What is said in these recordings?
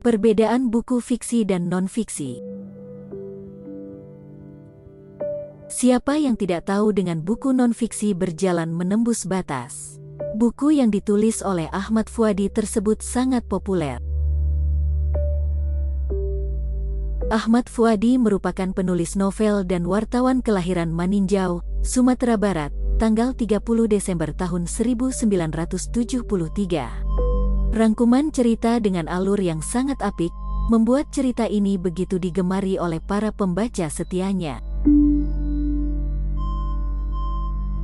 Perbedaan buku fiksi dan non-fiksi. Siapa yang tidak tahu dengan buku non-fiksi Berjalan Menembus Batas? Buku yang ditulis oleh Ahmad Fuadi tersebut sangat populer. Ahmad Fuadi merupakan penulis novel dan wartawan kelahiran Maninjau, Sumatera Barat, tanggal 30 Desember tahun 1973. Rangkuman cerita dengan alur yang sangat apik, membuat cerita ini begitu digemari oleh para pembaca setianya.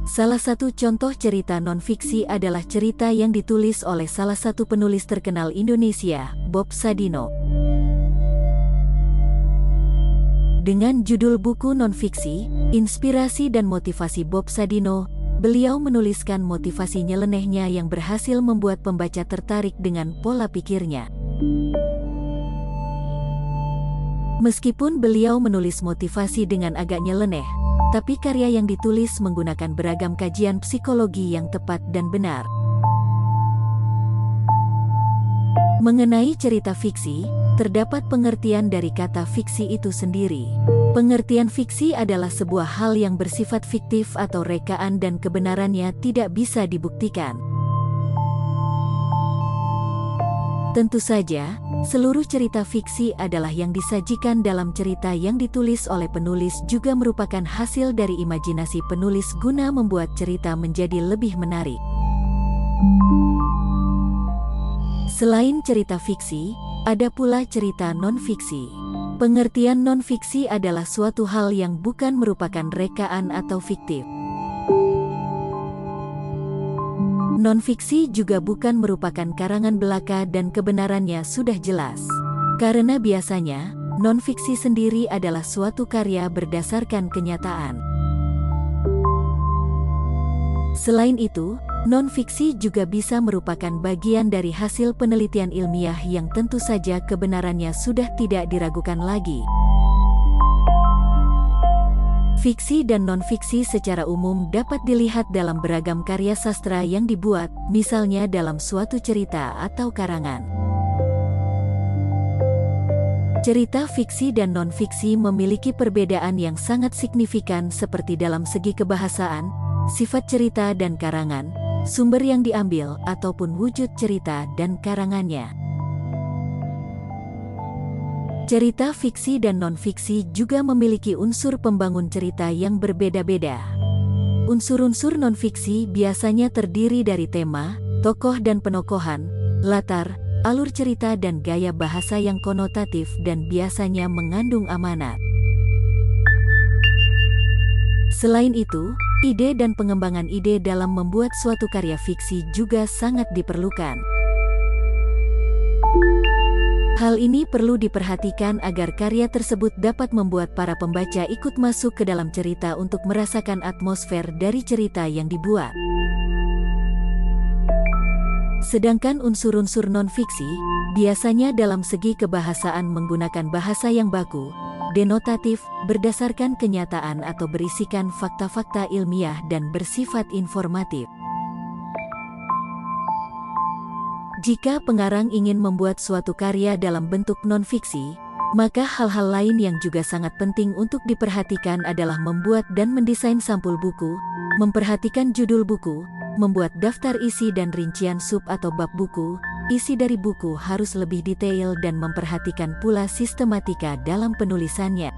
Salah satu contoh cerita non-fiksi adalah cerita yang ditulis oleh salah satu penulis terkenal Indonesia, Bob Sadino. Dengan judul buku non-fiksi, Inspirasi dan Motivasi Bob Sadino, beliau menuliskan motivasi nyelenehnya yang berhasil membuat pembaca tertarik dengan pola pikirnya. Meskipun beliau menulis motivasi dengan agak nyeleneh, tapi karya yang ditulis menggunakan beragam kajian psikologi yang tepat dan benar. Mengenai cerita fiksi, terdapat pengertian dari kata fiksi itu sendiri. Pengertian fiksi adalah sebuah hal yang bersifat fiktif atau rekaan dan kebenarannya tidak bisa dibuktikan. Tentu saja, seluruh cerita fiksi adalah yang disajikan dalam cerita yang ditulis oleh penulis juga merupakan hasil dari imajinasi penulis guna membuat cerita menjadi lebih menarik. Selain cerita fiksi, ada pula cerita non-fiksi. Pengertian non-fiksi adalah suatu hal yang bukan merupakan rekaan atau fiktif. Non-fiksi juga bukan merupakan karangan belaka dan kebenarannya sudah jelas. Karena biasanya, non-fiksi sendiri adalah suatu karya berdasarkan kenyataan. Selain itu, non-fiksi juga bisa merupakan bagian dari hasil penelitian ilmiah yang tentu saja kebenarannya sudah tidak diragukan lagi. Fiksi dan non-fiksi secara umum dapat dilihat dalam beragam karya sastra yang dibuat, misalnya dalam suatu cerita atau karangan. Cerita fiksi dan non-fiksi memiliki perbedaan yang sangat signifikan seperti dalam segi kebahasaan, sifat cerita dan karangan, sumber yang diambil, ataupun wujud cerita dan karangannya. Cerita fiksi dan non-fiksi juga memiliki unsur pembangun cerita yang berbeda-beda. Unsur-unsur non-fiksi biasanya terdiri dari tema, tokoh dan penokohan, latar, alur cerita dan gaya bahasa yang konotatif dan biasanya mengandung amanat. Selain itu, ide dan pengembangan ide dalam membuat suatu karya fiksi juga sangat diperlukan. Hal ini perlu diperhatikan agar karya tersebut dapat membuat para pembaca ikut masuk ke dalam cerita untuk merasakan atmosfer dari cerita yang dibuat. Sedangkan unsur-unsur non-fiksi, biasanya dalam segi kebahasaan menggunakan bahasa yang baku, denotatif, berdasarkan kenyataan atau berisikan fakta-fakta ilmiah dan bersifat informatif. Jika pengarang ingin membuat suatu karya dalam bentuk non-fiksi, maka hal-hal lain yang juga sangat penting untuk diperhatikan adalah membuat dan mendesain sampul buku, memperhatikan judul buku, membuat daftar isi dan rincian sub atau bab buku. Isi dari buku harus lebih detail dan memperhatikan pula sistematika dalam penulisannya.